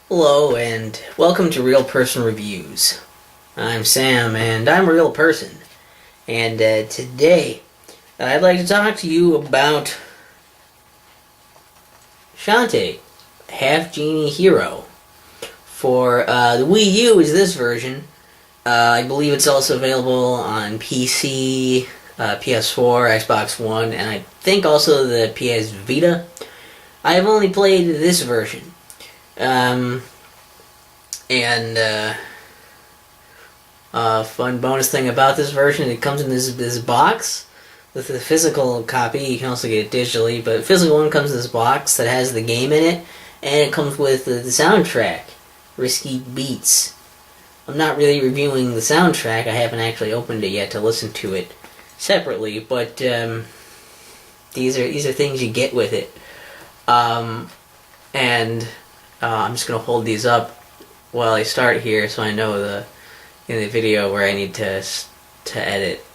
Hello and welcome to Real Person Reviews. I'm Sam and I'm a real person. And today I'd like to talk to you about Shantae, Half-Genie Hero. For the Wii U is this version. I believe it's also available on PC, PS4, Xbox One, and I think also the PS Vita. I have only played this version. Fun bonus thing about this version, it comes in this box with a physical copy. You can also get it digitally, but the physical one comes in this box that has the game in it, and it comes with the soundtrack, Risky Beats. I'm not really reviewing the soundtrack. I haven't actually opened it yet to listen to it separately, but these are things you get with it. I'm just going to hold these up while I start here so I know in the video where I need to edit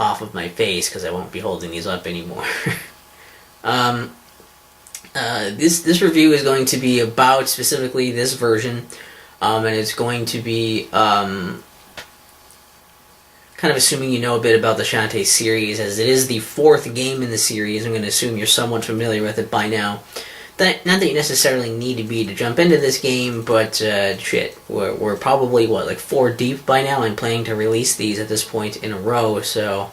off of my face, because I won't be holding these up anymore. This review is going to be about specifically this version, and it's going to be kind of assuming you know a bit about the Shantae series, as it is the fourth game in the series. I'm going to assume you're somewhat familiar with it by now. Not that you necessarily need to be to jump into this game, but shit, we're probably, like 4 deep by now. I'm planning to release these at this point in a row, so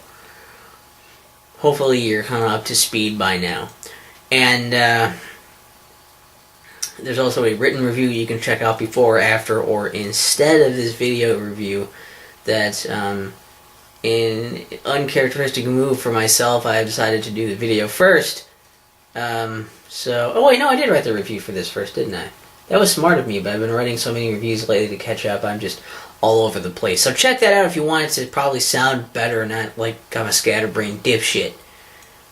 hopefully you're kind of up to speed by now. And there's also a written review you can check out before, after, or instead of this video review that, in uncharacteristic move for myself, I have decided to do the video first. Oh wait, no, I did write the review for this first, didn't I? That was smart of me, but I've been writing so many reviews lately to catch up, I'm just all over the place. So check that out if you want it to probably sound better and not like I'm a scatterbrained dipshit.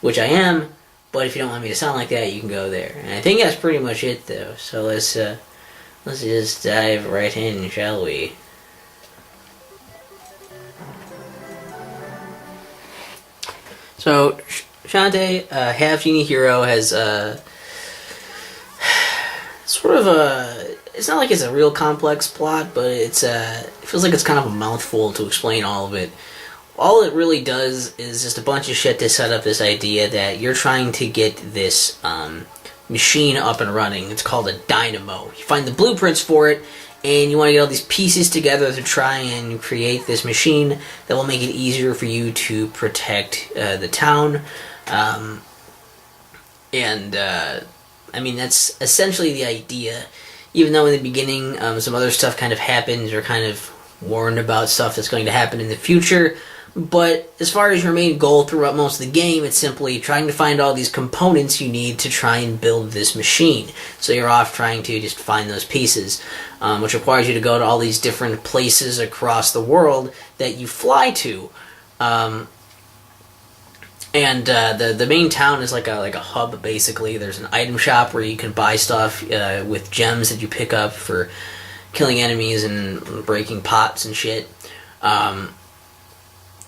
Which I am, but if you don't want me to sound like that, you can go there. And I think that's pretty much it, though. So let's just dive right in, shall we? So, Shantae, Half-Genie Hero, has sort of it's not like it's a real complex plot, but it feels like it's kind of a mouthful to explain all of it. All it really does is just a bunch of shit to set up this idea that you're trying to get this machine up and running. It's called a dynamo. You find the blueprints for it, and you want to get all these pieces together to try and create this machine that will make it easier for you to protect the town. I mean, that's essentially the idea. Even though in the beginning some other stuff kind of happens, you're kind of warned about stuff that's going to happen in the future. But as far as your main goal throughout most of the game, it's simply trying to find all these components you need to try and build this machine. So you're off trying to just find those pieces, which requires you to go to all these different places across the world that you fly to. The main town is like a hub, basically. There's an item shop where you can buy stuff with gems that you pick up for killing enemies and breaking pots and shit.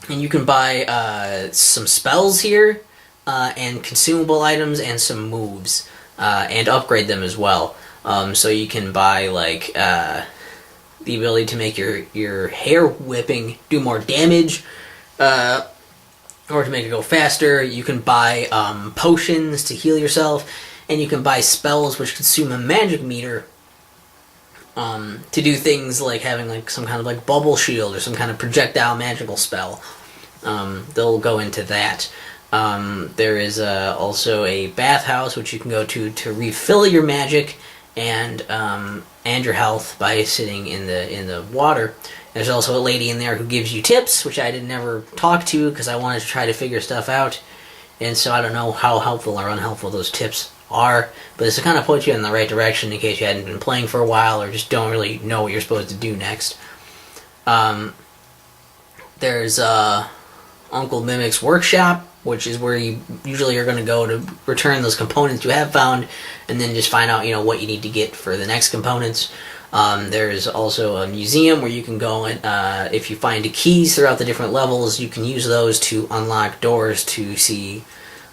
And you can buy some spells here, and consumable items, and some moves, and upgrade them as well. So you can buy, like, the ability to make your hair whipping do more damage, or to make it go faster. You can buy potions to heal yourself, and you can buy spells which consume a magic meter to do things like having like some kind of like bubble shield or some kind of projectile magical spell. They'll go into that. There is also a bathhouse which you can go to refill your magic and your health by sitting in the water. There's also a lady in there who gives you tips, which I didn't ever talk to because I wanted to try to figure stuff out, and so I don't know how helpful or unhelpful those tips are, but it's to kind of put you in the right direction in case you hadn't been playing for a while or just don't really know what you're supposed to do next. There's Uncle Mimic's workshop, which is where you usually are going to go to return those components you have found, and then just find out, what you need to get for the next components. There's also a museum where you can go and, if you find keys throughout the different levels, you can use those to unlock doors to see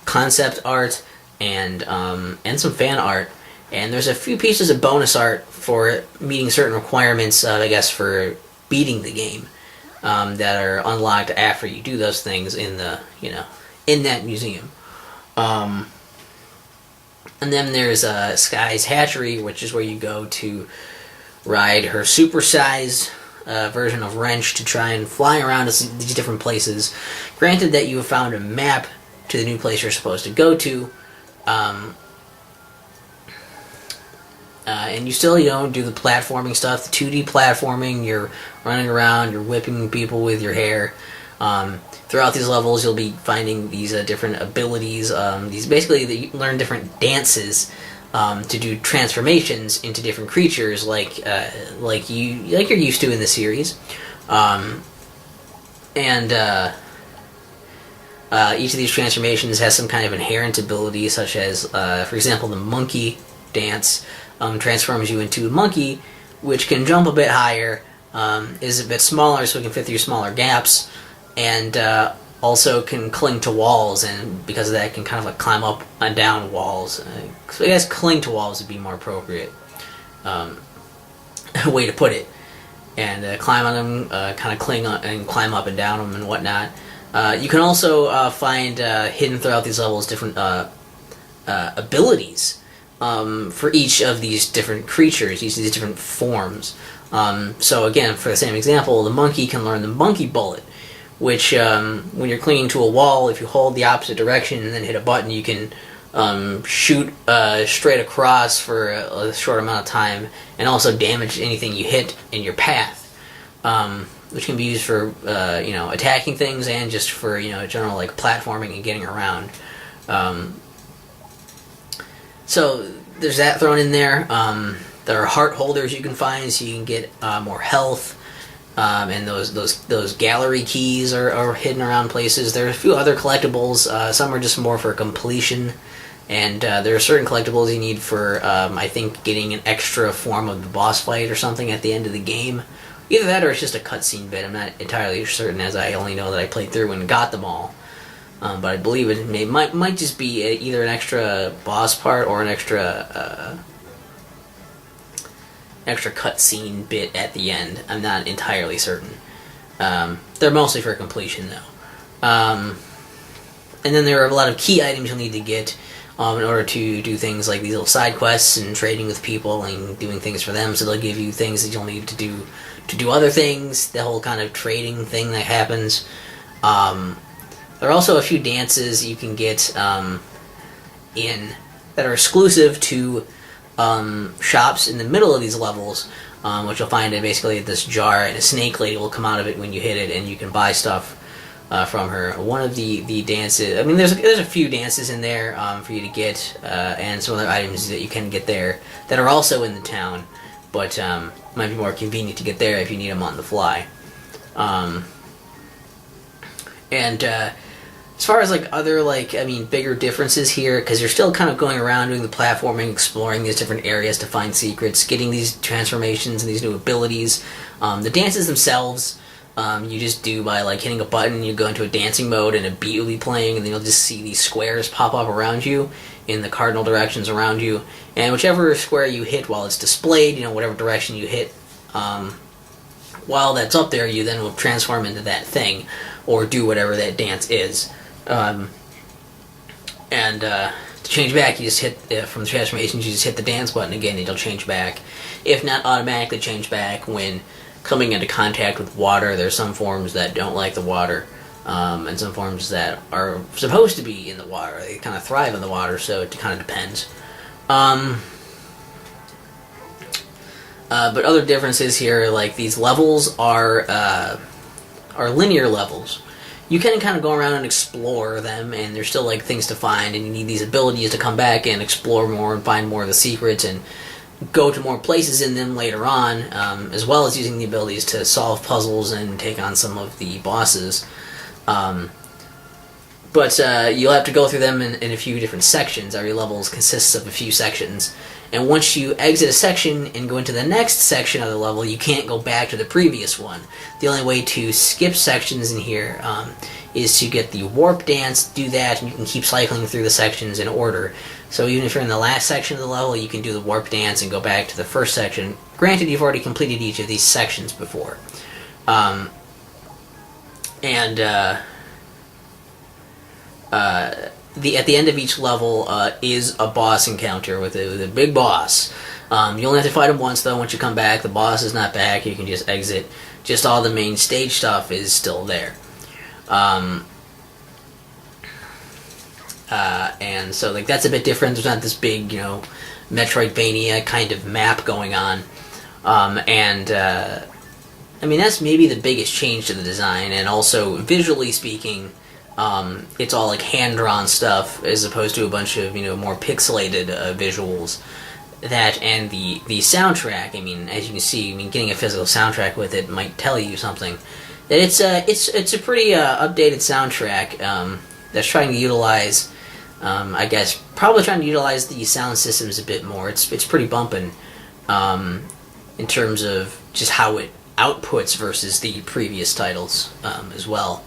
concept art and some fan art. And there's a few pieces of bonus art for meeting certain requirements, I guess, for beating the game, that are unlocked after you do those things in the, in that museum. And then there's Sky's Hatchery, which is where you go to ride her supersized version of Wrench to try and fly around to these different places. Granted that you have found a map to the new place you're supposed to go to, and you still, do the platforming stuff, the 2D platforming. You're running around, you're whipping people with your hair. Throughout these levels, you'll be finding these different abilities. You learn different dances to do transformations into different creatures, like you're used to in the series. Each of these transformations has some kind of inherent ability, such as, for example, the monkey dance transforms you into a monkey, which can jump a bit higher, is a bit smaller, so it can fit through smaller gaps, and also can cling to walls, and because of that, can kind of like climb up and down walls. So I guess cling to walls would be more appropriate way to put it. And climb on them, kind of cling on and climb up and down them and whatnot. You can also find hidden throughout these levels different abilities for each of these different creatures, each of these different forms. So again, for the same example, the monkey can learn the monkey bullet, which when you're clinging to a wall, if you hold the opposite direction and then hit a button, you can shoot straight across for a short amount of time and also damage anything you hit in your path, which can be used for attacking things and just for general like platforming and getting around. So there's that thrown in there. There are heart holders you can find, so you can get more health. And those gallery keys are hidden around places. There are a few other collectibles. Some are just more for completion, and there are certain collectibles you need for, I think, getting an extra form of the boss fight or something at the end of the game. Either that or it's just a cutscene bit. I'm not entirely certain, as I only know that I played through and got them all. But I believe it might just be either an extra boss part or an extra cutscene bit at the end. I'm not entirely certain. They're mostly for completion, though. And then there are a lot of key items you'll need to get in order to do things like these little side quests and trading with people and doing things for them. So they'll give you things that you'll need to do other things, the whole kind of trading thing that happens. There are also a few dances you can get in that are exclusive to shops in the middle of these levels, which you'll find basically this jar, and a snake lady will come out of it when you hit it, and you can buy stuff from her. One of the dances, I mean, there's a few dances in there for you to get, and some other items that you can get there that are also in the town, but might be more convenient to get there if you need them on the fly. As far as other bigger differences here, because you're still kind of going around doing the platforming, exploring these different areas to find secrets, getting these transformations and these new abilities. The dances themselves, you just do by hitting a button. You go into a dancing mode and a beat will be playing, and then you'll just see these squares pop up around you in the cardinal directions around you, and whichever square you hit while it's displayed, whatever direction you hit while that's up there, you then will transform into that thing or do whatever that dance is. To change back, you just hit from the transformations. You just hit the dance button again, and it'll change back. If not automatically change back when coming into contact with water, there's some forms that don't like the water, and some forms that are supposed to be in the water. They kind of thrive in the water, so it kind of depends. But other differences here, these levels are linear levels. You can kind of go around and explore them, and there's still things to find, and you need these abilities to come back and explore more and find more of the secrets and go to more places in them later on, as well as using the abilities to solve puzzles and take on some of the bosses. But you'll have to go through them in a few different sections. Every level consists of a few sections. And once you exit a section and go into the next section of the level, you can't go back to the previous one. The only way to skip sections in here is to get the warp dance, do that, and you can keep cycling through the sections in order. So even if you're in the last section of the level, you can do the warp dance and go back to the first section. Granted, you've already completed each of these sections before. At the end of each level is a boss encounter with a big boss. You only have to fight him once, though. Once you come back, the boss is not back. You can just exit. Just all the main stage stuff is still there. And so, like, that's a bit different. There's not this big, Metroidvania kind of map going on. I mean, that's maybe the biggest change to the design, and also, visually speaking, it's all, like, hand-drawn stuff, as opposed to a bunch of, more pixelated visuals. That, and the soundtrack, I mean, as you can see, getting a physical soundtrack with it might tell you something. That it's a pretty updated soundtrack that's trying to utilize, I guess, probably trying to utilize the sound systems a bit more. It's pretty bumping in terms of just how it outputs versus the previous titles as well.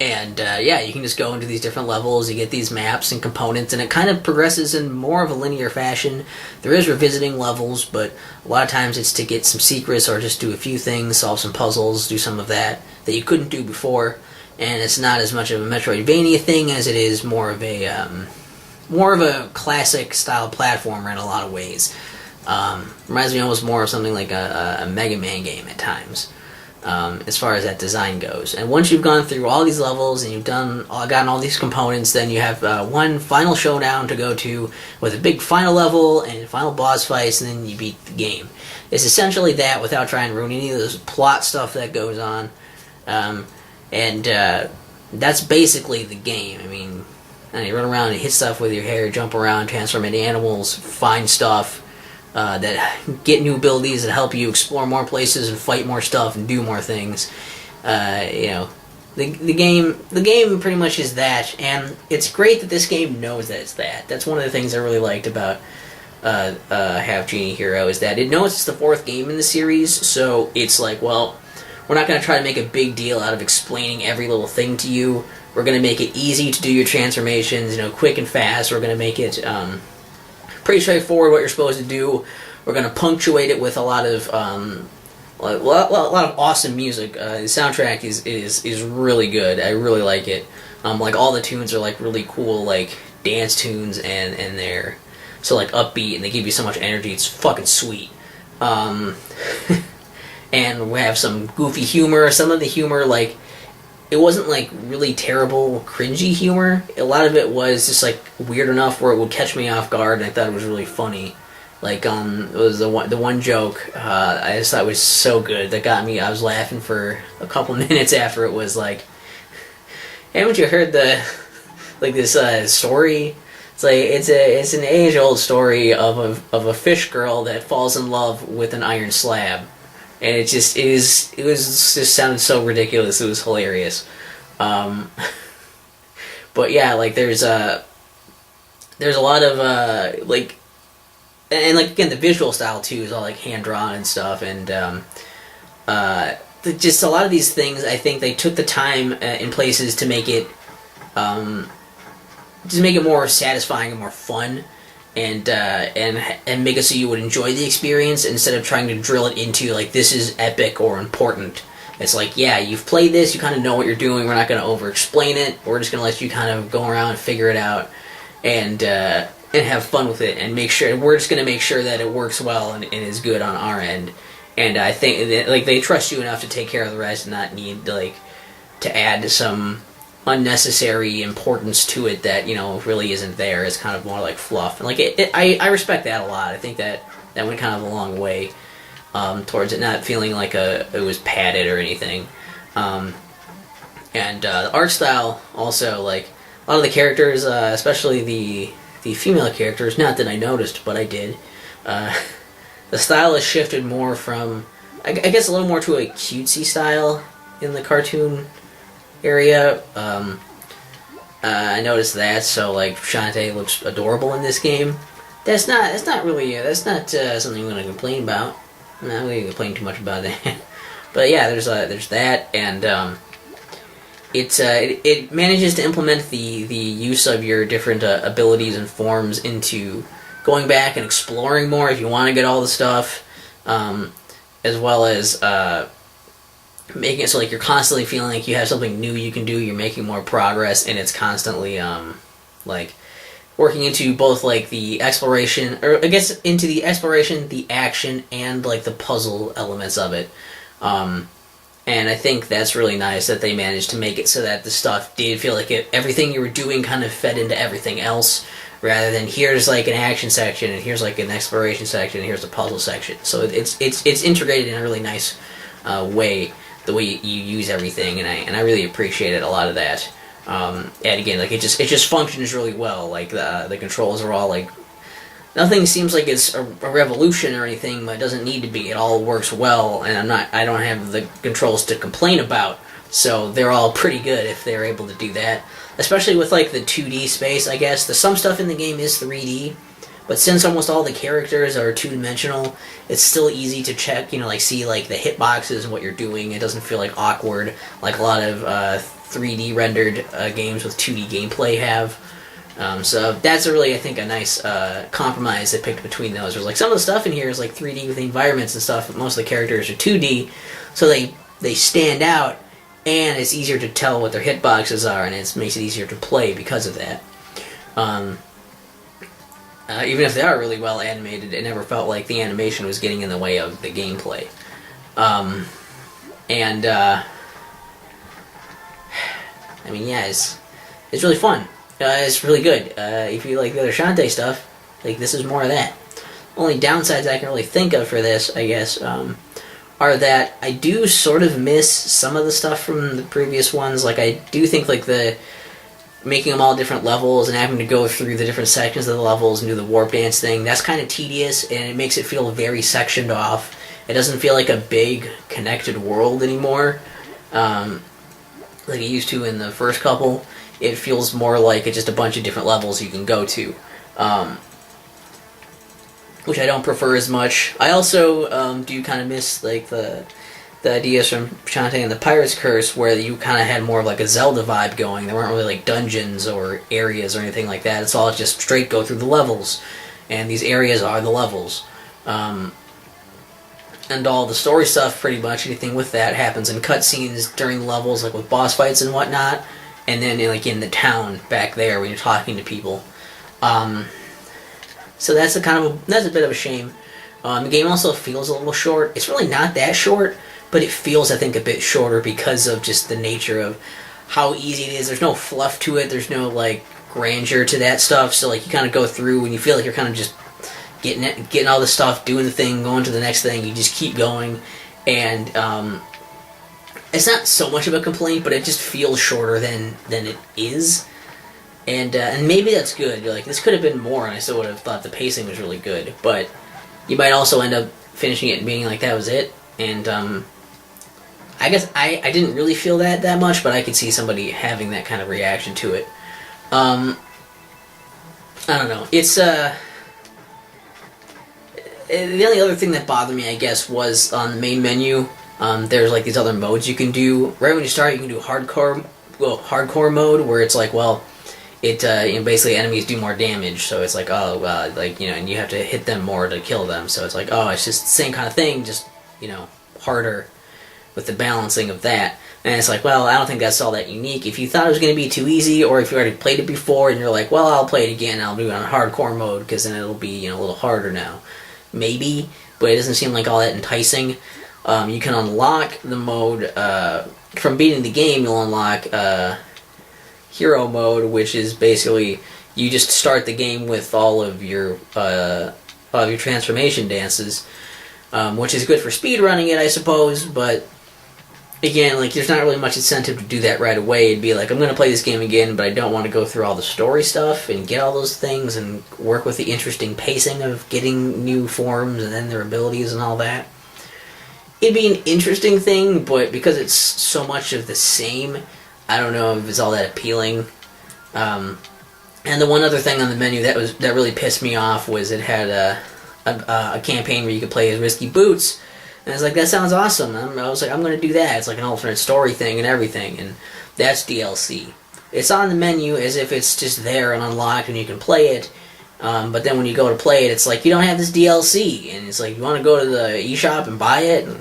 You can just go into these different levels, you get these maps and components, and it kind of progresses in more of a linear fashion. There is revisiting levels, but a lot of times it's to get some secrets or just do a few things, solve some puzzles, do some of that you couldn't do before. And it's not as much of a Metroidvania thing as it is more of a classic style platformer in a lot of ways. Reminds me almost more of something like a Mega Man game at times. As far as that design goes. And once you've gone through all these levels and you've gotten all these components, then you have one final showdown to go to with a big final level and final boss fights, and then you beat the game. It's essentially that without trying to ruin any of this plot stuff that goes on. That's basically the game. I mean, you run around and hit stuff with your hair, jump around, transform into animals, find stuff, that get new abilities that help you explore more places and fight more stuff and do more things. The game pretty much is that, and it's great that this game knows that it's that. That's one of the things I really liked about Half-Genie Hero, is that it knows it's the fourth game in the series, so it's like, well, we're not going to try to make a big deal out of explaining every little thing to you. We're going to make it easy to do your transformations, quick and fast. We're going to make it pretty straightforward what you're supposed to do. We're going to punctuate it with a lot of awesome music. The soundtrack is really good. I really like it. Like, all the tunes are like really cool, like dance tunes, and they're so like upbeat, and they give you so much energy. It's fucking sweet. And we have some goofy humor. Some of the humor, like, it wasn't like really terrible, cringy humor. A lot of it was just like weird enough where it would catch me off guard, and I thought it was really funny. Like, it was the one joke I just thought was so good that got me. I was laughing for a couple minutes after it was like, haven't you heard this story? It's like it's an age-old story of a fish girl that falls in love with an iron slab. And it sounded so ridiculous. It was hilarious. But yeah, like there's a lot of like, and like again, the visual style too is all like hand drawn and stuff, and just a lot of these things. I think they took the time in places to make it more satisfying and more fun. And make it so you would enjoy the experience instead of trying to drill it into, like, this is epic or important. It's like, yeah, you've played this, you kind of know what you're doing, we're not going to over-explain it, we're just going to let you kind of go around and figure it out, and have fun with it, and we're just going to make sure that it works well and is good on our end. And I think that, like, they trust you enough to take care of the rest and not need, like, to add some unnecessary importance to it that really isn't there. It's kind of more like fluff, and like I respect that a lot. I think that went kind of a long way towards it not feeling like it was padded or anything. And the art style also, like, a lot of the characters, especially the female characters, not that I noticed, but I did. The style has shifted more from, I guess, a little more to a cutesy style in the cartoon area. I noticed that. So, like, Shantae looks adorable in this game. That's not something I'm going to complain about. I'm not going to complain too much about that. But yeah, there's that, and it manages to implement the use of your different abilities and forms into going back and exploring more if you want to get all the stuff, as well as making it so like you're constantly feeling like you have something new you can do. You're making more progress, and it's constantly like working into both like the exploration, or I guess into the exploration, the action, and like the puzzle elements of it. And I think that's really nice that they managed to make it so that the stuff did feel like everything you were doing kind of fed into everything else, rather than here's like an action section and here's like an exploration section and here's a puzzle section. So it's integrated in a really nice way, the way you use everything, and I really appreciated a lot of that. And again, like it just functions really well. Like the controls are all like, nothing seems like it's a revolution or anything, but it doesn't need to be. It all works well, and I don't have the controls to complain about. So they're all pretty good if they're able to do that. Especially with like the 2D space, I guess. Some stuff in the game is 3D, but since almost all the characters are two-dimensional, it's still easy to check, like see like the hitboxes and what you're doing. It doesn't feel like awkward like a lot of 3D rendered games with 2D gameplay have. So that's really, I think, a nice compromise they picked between those. There's like some of the stuff in here is like 3D with the environments and stuff, but most of the characters are 2D, so they stand out, and it's easier to tell what their hitboxes are, and it makes it easier to play because of that. Even if they are really well animated, it never felt like the animation was getting in the way of the gameplay. I mean, yeah, it's really fun. It's really good. If you like the other Shantae stuff, like this is more of that. Only downsides I can really think of for this, I guess, are that I do sort of miss some of the stuff from the previous ones. Like I do think like the making them all different levels and having to go through the different sections of the levels and do the warp dance thing, that's kind of tedious, and it makes it feel very sectioned off. It doesn't feel like a big connected world anymore, like it used to in the first couple. It feels more like it's just a bunch of different levels you can go to, which I don't prefer as much. I also do kind of miss like the ideas from Shantae and the Pirate's Curse, where you kind of had more of like a Zelda vibe going. There weren't really like dungeons or areas or anything like that. It's all just straight go through the levels, and these areas are the levels. And all the story stuff, pretty much anything with that, happens in cutscenes during levels, like with boss fights and whatnot. And then, like, in the town back there when you're talking to people. So that's that's a bit of a shame. The game also feels a little short. It's really not that short, but it feels, I think, a bit shorter because of just the nature of how easy it is. There's no fluff to it. There's no, like, grandeur to that stuff. So, like, you kind of go through and you feel like you're kind of just getting all the stuff, doing the thing, going to the next thing. You just keep going. And, it's not so much of a complaint, but it just feels shorter than it is, and maybe that's good. You're like, this could have been more, and I still would have thought the pacing was really good. But you might also end up finishing it and being like, that was it. And I guess I didn't really feel that much, but I could see somebody having that kind of reaction to it. I don't know. It's the only other thing that bothered me, I guess, was on the main menu. There's like these other modes you can do. Right when you start, you can do hardcore mode, where it's like, well, it basically enemies do more damage, so it's like, and you have to hit them more to kill them. So it's like, it's just the same kind of thing, just harder with the balancing of that. And it's like, well, I don't think that's all that unique. If you thought it was going to be too easy, or if you already played it before and you're like, well, I'll play it again, I'll do it on hardcore mode because then it'll be a little harder now. Maybe, but it doesn't seem like all that enticing. You can unlock the mode, from beating the game, you'll unlock hero mode, which is basically, you just start the game with all of your transformation dances, which is good for speedrunning it, I suppose, but again, like, there's not really much incentive to do that right away. It'd be like, I'm going to play this game again, but I don't want to go through all the story stuff and get all those things and work with the interesting pacing of getting new forms and then their abilities and all that. It'd be an interesting thing, but because it's so much of the same, I don't know if it's all that appealing. And the one other thing on the menu that really pissed me off was it had a campaign where you could play as Risky Boots, and I was like, that sounds awesome. I was like, I'm going to do that. It's like an alternate story thing and everything, and That's DLC. It's on the menu as if it's just there and unlocked and you can play it. But then when you go to play it, it's like, you don't have this DLC. And it's like, you want to go to the eShop and buy it? And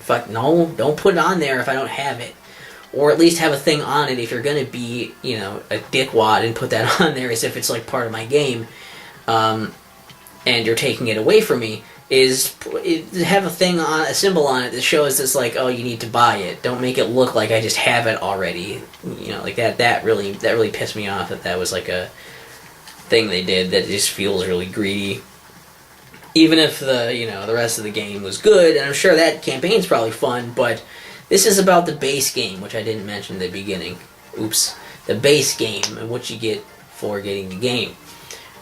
fuck, no, don't put it on there if I don't have it. Or at least have a thing on it if you're going to be, you know, a dickwad and put that on there as if it's like part of my game. And you're taking it away from me. Is have a symbol on it that shows this, like, oh, you need to buy it. Don't make it look like I just have it already. You know, like that really pissed me off, that was like a thing they did that just feels really greedy. Even if the rest of the game was good, and I'm sure that campaign's probably fun, but this is about the base game, which I didn't mention at the beginning. Oops. The base game and what you get for getting the game.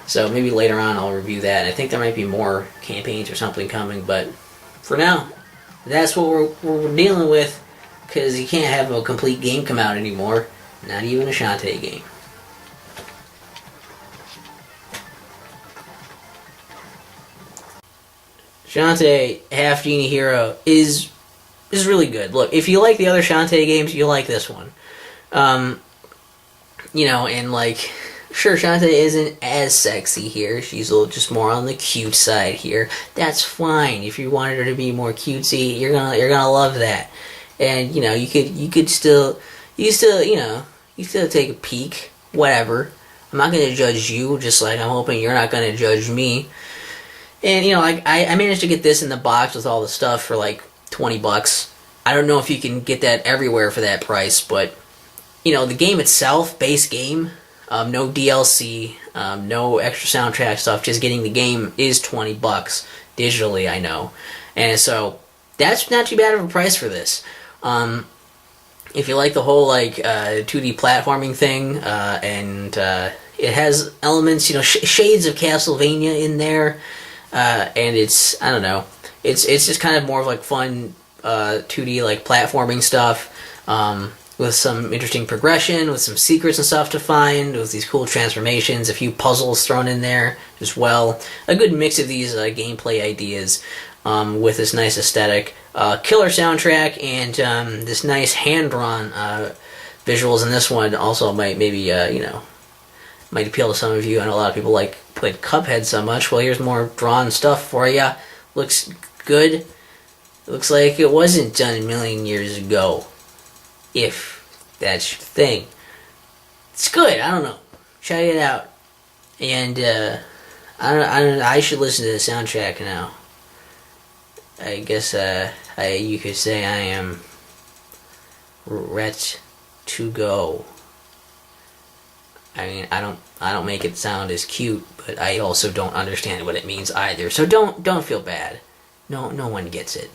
So maybe later on I'll review that. I think there might be more campaigns or something coming, but for now, that's what we're dealing with, because you can't have a complete game come out anymore. Not even a Shantae game. Shantae Half-Genie Hero is really good. Look, if you like the other Shantae games, you'll like this one. And like, sure, Shantae isn't as sexy here. She's a little just more on the cute side here. That's fine. If you wanted her to be more cutesy, you're gonna love that. And you could still take a peek. Whatever. I'm not gonna judge you. Just like I'm hoping you're not gonna judge me. And I managed to get this in the box with all the stuff for like $20. I don't know if you can get that everywhere for that price, but the game itself, base game, no DLC, no extra soundtrack stuff, just getting the game is $20 digitally, I know. And so that's not too bad of a price for this. If you like the whole 2D platforming thing, and it has elements, shades of Castlevania in there, and it's, I don't know, it's just kind of more of like fun 2D like platforming stuff, with some interesting progression, with some secrets and stuff to find, with these cool transformations, a few puzzles thrown in there as well. A good mix of these gameplay ideas, with this nice aesthetic, killer soundtrack, and this nice hand-drawn visuals. And this one also might appeal to some of you. I know a lot of people played Cuphead so much. Well, here's more drawn stuff for you. Looks good. It looks like it wasn't done a million years ago, if that's your thing. It's good. I don't know. Check it out. And I should listen to the soundtrack now. I guess you could say I am ret to go. I mean, I don't make it sound as cute, but I also don't understand what it means either. So don't feel bad. No one gets it.